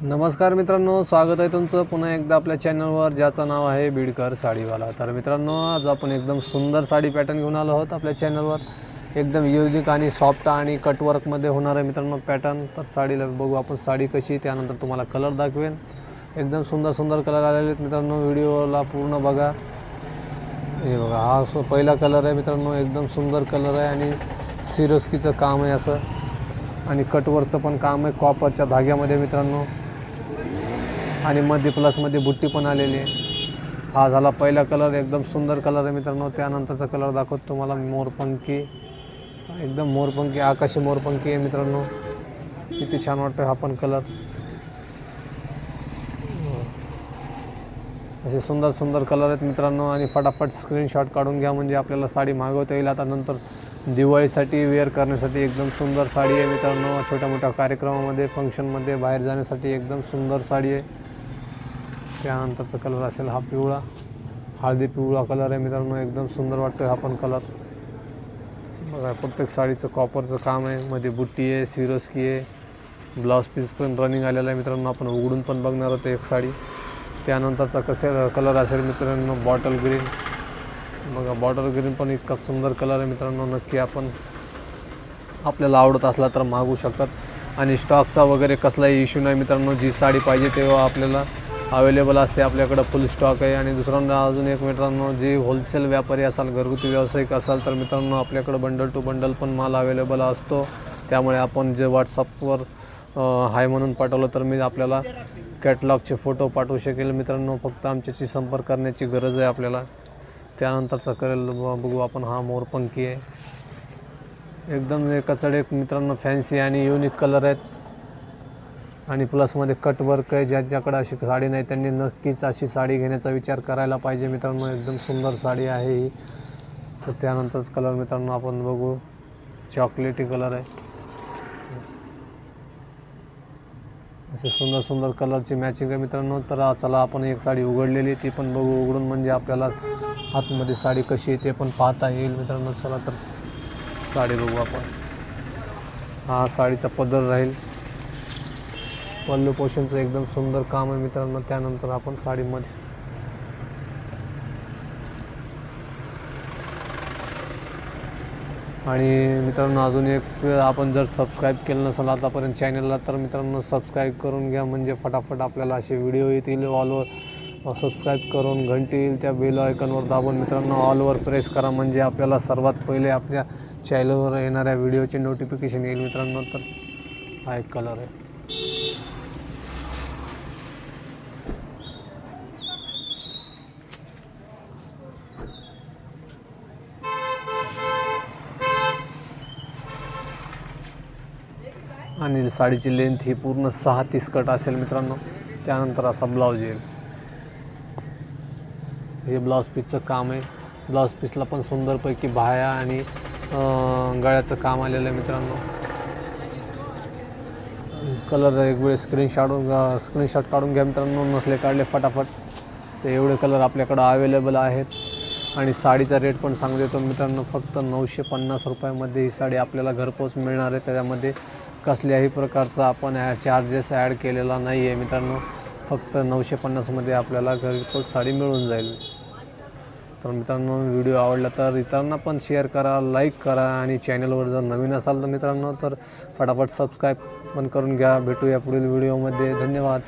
नमस्कार मित्रांनो, स्वागत आहे तुमचं पुन्हा एकदा आपल्या चॅनलवर ज्याचं नाव आहे बीडकर साडीवाला। तर मित्रांनो, आज आपण एकदम सुंदर साडी पॅटर्न घेऊन आलो आहोत आपल्या चॅनलवर। एकदम युनिक आणि सॉफ्ट आणि कट वर्क मध्ये होणार आहे मित्रांनो पॅटर्न। तर साडीला बघू आपण साडी कशी, त्यानंतर तुम्हाला कलर दाखवेन। एकदम सुंदर सुंदर कलर आलेले आहेत मित्रांनो, व्हिडिओला पूर्ण बघा। हे बघा, हा पहिला कलर आहे मित्रांनो, एकदम सुंदर कलर आहे आणि सिरोस्कीचं काम आहे असं, आणि कटवर्कचं पण काम आहे कॉपरच्या धाग्यामध्ये मित्रांनो, आणि मध्ये प्लस मध्ये बुट्टी पण आलेली आहे। हा झाला पहिला कलर, एकदम सुंदर कलर आहे मित्रांनो। त्यानंतरचा कलर दाखवतो तुम्हाला, मोरपंखी, एकदम मोरपंखी, आकाशी मोरपंखी आहे मित्रांनो। किती छान वाटतो हा पण कलर। असे सुंदर सुंदर कलर आहेत मित्रांनो, आणि फटाफट स्क्रीनशॉट काढून घ्या म्हणजे आपल्याला साडी मागवता येईल। आता नंतर दिवाळीसाठी वेअर करण्यासाठी एकदम सुंदर साडी आहे मित्रांनो। छोट्या मोठ्या कार्यक्रमामध्ये, फंक्शनमध्ये, बाहेर जाण्यासाठी एकदम सुंदर साडी आहे। त्यानंतरचा कलर असेल हा पिवळा, हळदी पिवळा कलर आहे मित्रांनो, एकदम सुंदर वाटतो हा पण कलर। बघा, प्रत्येक साडीचं कॉपरचं काम आहे, मध्ये बुट्टी आहे, सिरोस्की आहे, ब्लाउज पीस पण रनिंग आलेला आहे मित्रांनो। आपण उघडून पण बघणार आहोत एक साडी। त्यानंतरचा कलर असेल मित्रांनो बॉटल ग्रीन। बघा, बॉटल ग्रीन पण इतका सुंदर कलर आहे मित्रांनो। नक्की आपण आपल्याला आवडत असला तर मागवू शकतात, आणि स्टॉकचा वगैरे कसलाही इश्यू नाही मित्रांनो। जी साडी पाहिजे तेव्हा आपल्याला अवेलेबल असते, आपल्याकडे फुल स्टॉक आहे। आणि दुसऱ्यांदा अजून एक मित्रांनो, जे होलसेल व्यापारी असाल, घरगुती व्यावसायिक असाल तर मित्रांनो आपल्याकडे बंडल टू बंडल पण माल अवेलेबल असतो। त्यामुळे आपण जे व्हॉट्सअपवर हाय म्हणून पाठवलं तर मी आपल्याला कॅटलॉगचे फोटो पाठवू शकेल मित्रांनो। फक्त आमच्याशी संपर्क करण्याची गरज आहे आपल्याला। त्यानंतरचा करेल बघू आपण, हा मोरपंखी आहे, एकदम एकाचडे एक मित्रांनो फॅन्सी आणि युनिक कलर आहेत, आणि प्लसमध्ये कट वर्क आहे। ज्यांच्याकडे अशी साडी नाही त्यांनी नक्कीच अशी साडी घेण्याचा विचार करायला पाहिजे मित्रांनो। एकदम सुंदर साडी आहे ही। तर त्यानंतरच कलर मित्रांनो आपण बघू, चॉकलेटी कलर आहे। असे सुंदर सुंदर कलरची मॅचिंग आहे मित्रांनो। तर चला आपण एक साडी उघडलेली ती पण बघू उघडून, म्हणजे आपल्याला आतमध्ये साडी कशी आहे ते पण पाहता येईल मित्रांनो। चला तर साडी बघू आपण। हा साडीचा पदर राहील, पल्लू पोषणचं एकदम सुंदर काम आहे मित्रांनो। त्यानंतर आपण साडीमध्ये आणि मित्रांनो अजून एक, आपण जर सबस्क्राईब केलं नसेल आतापर्यंत चॅनलला तर मित्रांनो सबस्क्राईब करून घ्या, म्हणजे फटाफट आपल्याला असे व्हिडिओ येतील। ऑलवर सबस्क्राईब करून घंटी येईल त्या बेल आयकॉनवर दाबून मित्रांनो ऑलवर प्रेस करा, म्हणजे आपल्याला सर्वात पहिले आपल्या चॅनलवर येणाऱ्या व्हिडिओचे नोटिफिकेशन येईल मित्रांनो। तर हा एक कलर आहे, आणि साडीची लेंथ ही पूर्ण 6-30 कट असेल मित्रांनो। त्यानंतर असा ब्लाऊज येईल, हे ब्लाऊज पीसचं काम आहे। ब्लाऊज पीसला पण सुंदरपैकी बाह्या आणि गळ्याचं काम आलेलं आहे मित्रांनो। कलर एक वेळ स्क्रीनशॉट काढून घ्या मित्रांनो, नसले काढले फटाफट। ते एवढे कलर आपल्याकडे अवेलेबल आहेत, आणि साडीचा रेट पण सांगू देतो मित्रांनो, फक्त 950 रुपयामध्ये ही साडी आपल्याला घरपोच मिळणार आहे। त्याच्यामध्ये कसल्याही प्रकारचा आपण चार्जेस ॲड केलेला नाही आहे मित्रांनो। फक्त 950मध्ये आपल्याला घरपोच साडी मिळून जाईल। तर मित्रांनो व्हिडिओ आवडला तर इतरांना पण शेअर करा, लाईक करा, आणि चॅनलवर जर नवीन असाल तर मित्रांनो तर फटाफट सबस्क्राईब पण करून घ्या। भेटूया पुढील व्हिडिओमध्ये, धन्यवाद।